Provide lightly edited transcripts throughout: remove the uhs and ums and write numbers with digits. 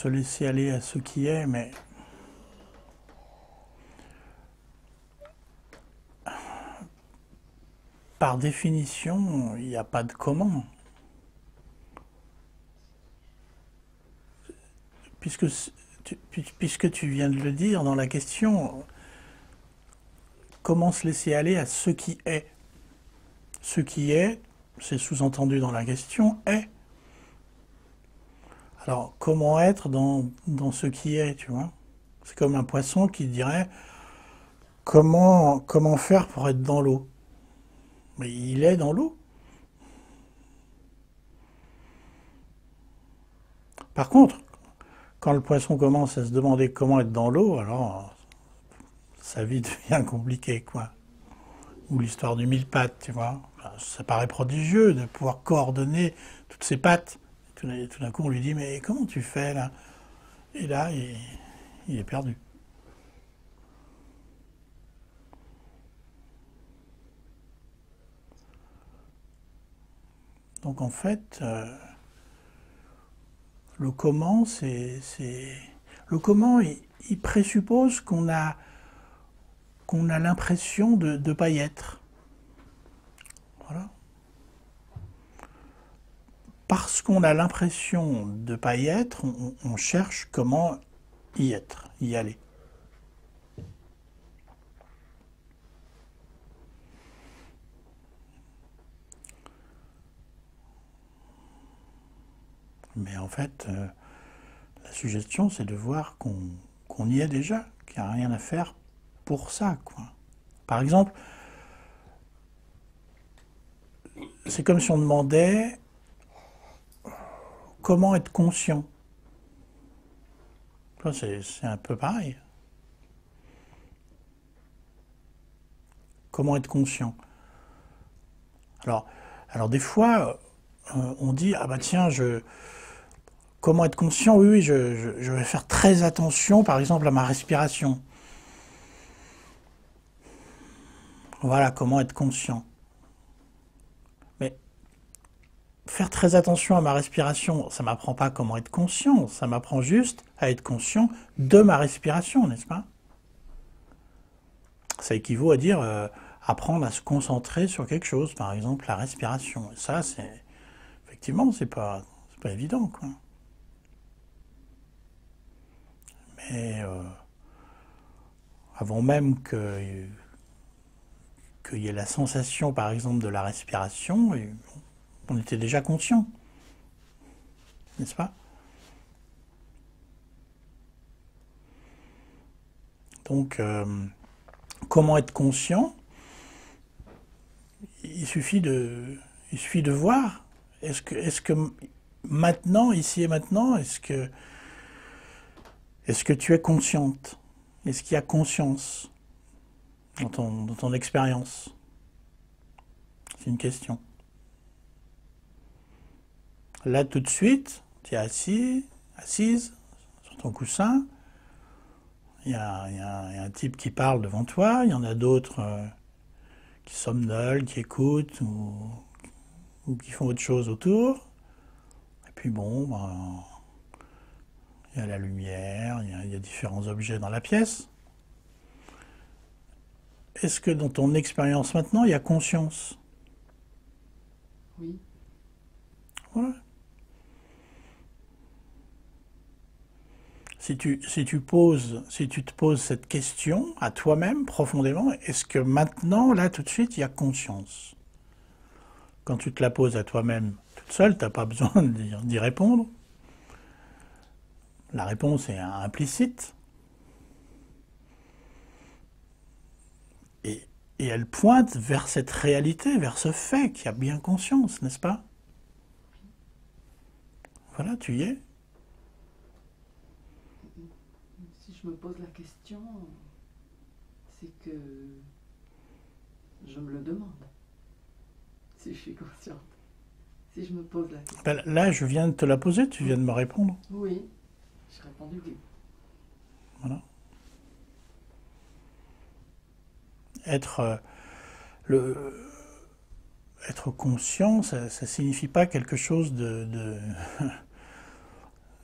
laisser aller à ce qui est, mais par définition, il n'y a pas de comment. Puisque tu viens de le dire dans la question, comment se laisser aller à ce qui est? Ce qui est, c'est sous-entendu dans la question, est. Alors, comment être dans ce qui est, tu vois? C'est comme un poisson qui dirait comment faire pour être dans l'eau? Mais il est dans l'eau. Par contre, quand le poisson commence à se demander comment être dans l'eau, alors sa vie devient compliquée, quoi. Ou l'histoire du mille pattes, tu vois. Enfin, ça paraît prodigieux de pouvoir coordonner toutes ces pattes. Tout d'un coup, on lui dit, mais comment tu fais là? Et là, il est perdu. Donc en fait, le comment, le comment, il présuppose qu'on a l'impression de ne pas y être. Voilà. Parce qu'on a l'impression de ne pas y être, on cherche comment y être, y aller. Mais en fait, la suggestion, c'est de voir qu'on y est déjà, qu'il n'y a rien à faire pour ça, quoi. Par exemple, c'est comme si on demandait comment être conscient. C'est un peu pareil. Comment être conscient? Alors, alors des fois, on dit, ah bah tiens, comment être conscient? Oui, oui, je vais faire très attention, par exemple, à ma respiration. Voilà, comment être conscient. Mais faire très attention à ma respiration, ça m'apprend pas comment être conscient, ça m'apprend juste à être conscient de ma respiration, n'est-ce pas? Ça équivaut à dire apprendre à se concentrer sur quelque chose, par exemple la respiration. Et ça, c'est effectivement, c'est pas évident, quoi. Mais avant même qu'il y ait la sensation, par exemple, de la respiration, on était déjà conscient, n'est-ce pas? Donc, comment être conscient? Il suffit de voir. Est-ce que maintenant, ici et maintenant, est-ce que tu es consciente? Est-ce qu'il y a conscience dans ton expérience? C'est une question. Là, tout de suite, tu es assise sur ton coussin. Il y a un type qui parle devant toi. Il y en a d'autres qui somnolent, qui écoutent ou qui font autre chose autour. Et puis bon, ben, il y a la lumière, il y a différents objets dans la pièce. Est-ce que dans ton expérience maintenant, il y a conscience? Oui. Voilà. Si tu te poses cette question à toi-même profondément, est-ce que maintenant, là, tout de suite, il y a conscience? Quand tu te la poses à toi-même toute seule, tu n'as pas besoin d'y répondre. La réponse est implicite. Et elle pointe vers cette réalité, vers ce fait qu'il y a bien conscience, n'est-ce pas? Voilà, tu y es. Si je me pose la question, c'est que je me le demande. Si je suis consciente. Si je me pose la question. Ben, là, je viens de te la poser, tu viens de me répondre. Oui, j'ai répondu oui. Voilà. Être, le, être conscient, ça ne signifie pas quelque chose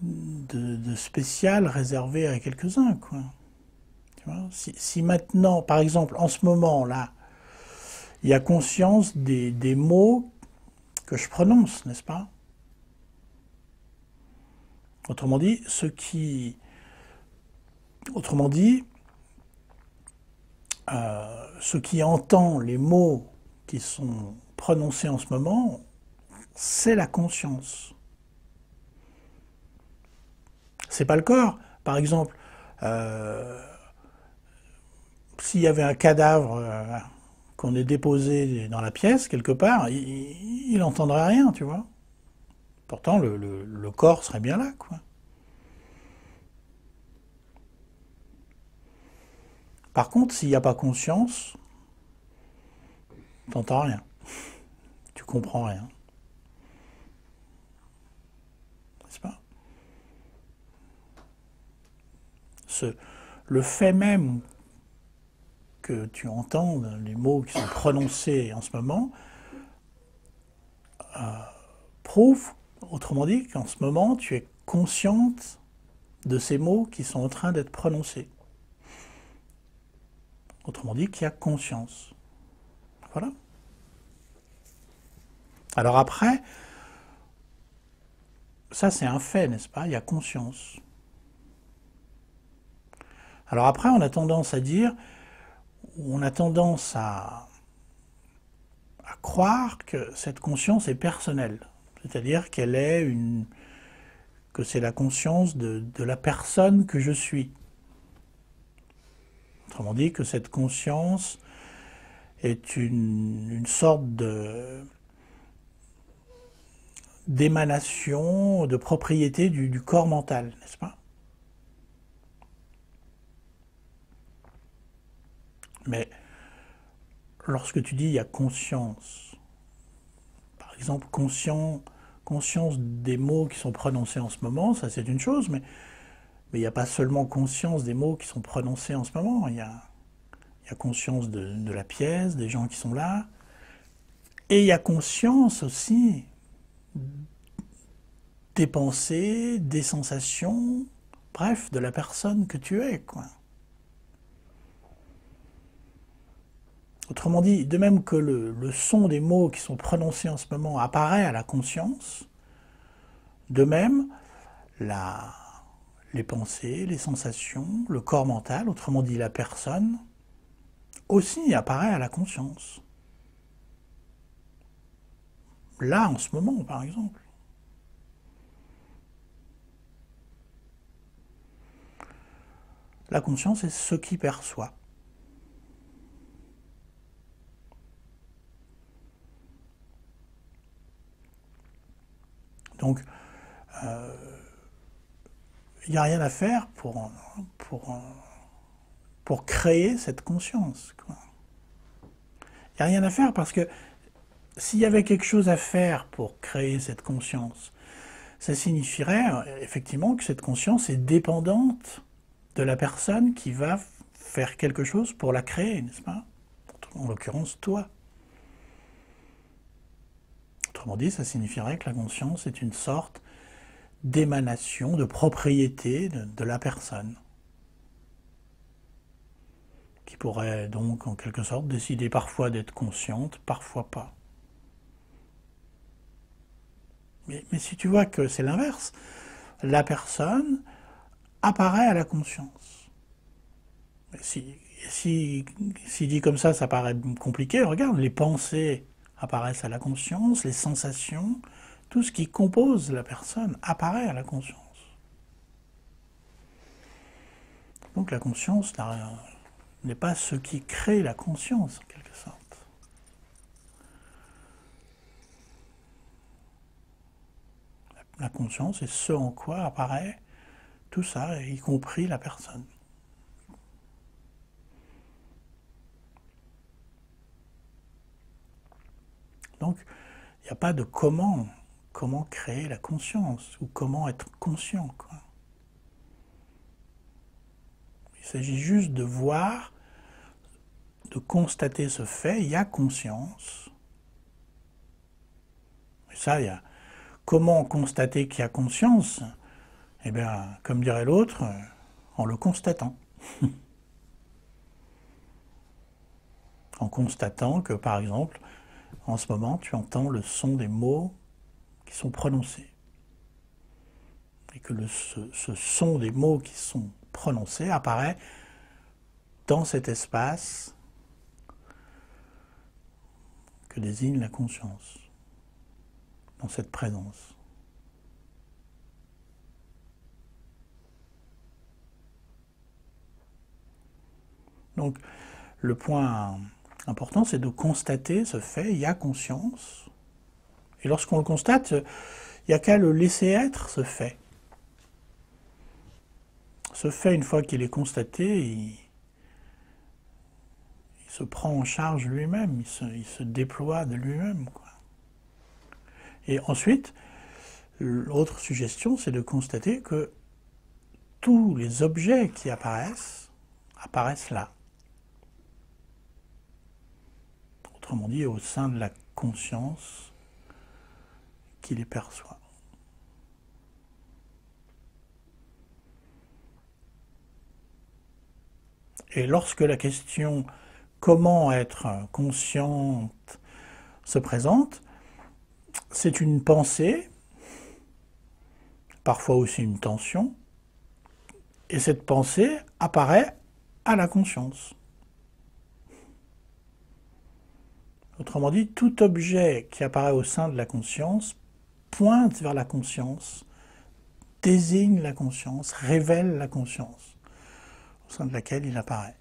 de spécial réservé à quelques-uns, quoi. Tu vois, si maintenant, par exemple, en ce moment, là, il y a conscience des mots que je prononce, n'est-ce pas? Autrement dit, ce qui entend les mots qui sont prononcés en ce moment, c'est la conscience. C'est pas le corps. Par exemple, s'il y avait un cadavre qu'on ait déposé dans la pièce, quelque part, il n'entendrait rien, tu vois. Pourtant, le corps serait bien là, quoi. Par contre, s'il n'y a pas conscience, t'entends rien. Tu comprends rien. N'est-ce pas? Le fait même que tu entends les mots qui sont prononcés en ce moment prouve, autrement dit, qu'en ce moment, tu es consciente de ces mots qui sont en train d'être prononcés. Autrement dit, qu'il y a conscience. Voilà. Alors après, ça c'est un fait, n'est-ce pas? Il y a conscience. Alors après, on a tendance à dire, on a tendance à croire que cette conscience est personnelle. C'est-à-dire que c'est la conscience de la personne que je suis. Autrement dit, que cette conscience est une sorte d'émanation, de propriété du corps mental, n'est-ce pas? Mais lorsque tu dis il y a conscience, par exemple conscience des mots qui sont prononcés en ce moment, ça c'est une chose, mais il n'y a pas seulement conscience des mots qui sont prononcés en ce moment, il y a conscience de la pièce, des gens qui sont là, et il y a conscience aussi des pensées, des sensations, bref, de la personne que tu es, quoi. Autrement dit, de même que le son des mots qui sont prononcés en ce moment apparaît à la conscience, de même, les pensées, les sensations, le corps mental, autrement dit la personne, aussi apparaît à la conscience. Là, en ce moment, par exemple. La conscience est ce qui perçoit. Donc, il n'y a rien à faire pour créer cette conscience, quoi. Il n'y a rien à faire parce que s'il y avait quelque chose à faire pour créer cette conscience, ça signifierait effectivement que cette conscience est dépendante de la personne qui va faire quelque chose pour la créer, n'est-ce pas? En l'occurrence, toi. Autrement dit, ça signifierait que la conscience est une sorte d'émanation, de propriété de la personne, qui pourrait donc en quelque sorte décider parfois d'être consciente, parfois pas. Mais si tu vois que c'est l'inverse, la personne apparaît à la conscience. Si dit comme ça paraît compliqué, regarde, les pensées apparaissent à la conscience, les sensations, tout ce qui compose la personne apparaît à la conscience. Donc la conscience n'est pas ce qui crée la conscience, en quelque sorte. La conscience est ce en quoi apparaît tout ça, y compris la personne. Donc, il n'y a pas de comment créer la conscience, ou comment être conscient, quoi. Il s'agit juste de voir, de constater ce fait, il y a conscience. Et ça, comment constater qu'il y a conscience? Eh bien, comme dirait l'autre, en le constatant. En constatant que, par exemple, en ce moment, tu entends le son des mots qui sont prononcés. Et que ce son des mots qui sont prononcés apparaît dans cet espace que désigne la conscience, dans cette présence. Donc, le point important, c'est de constater ce fait, il y a conscience. Et lorsqu'on le constate, il n'y a qu'à le laisser être, ce fait. Ce fait, une fois qu'il est constaté, il se prend en charge lui-même, il se déploie de lui-même. Et ensuite, l'autre suggestion, c'est de constater que tous les objets qui apparaissent là. Autrement dit, au sein de la conscience qui les perçoit. Et lorsque la question comment être consciente se présente, c'est une pensée, parfois aussi une tension, et cette pensée apparaît à la conscience. Autrement dit, tout objet qui apparaît au sein de la conscience pointe vers la conscience, désigne la conscience, révèle la conscience, au sein de laquelle il apparaît.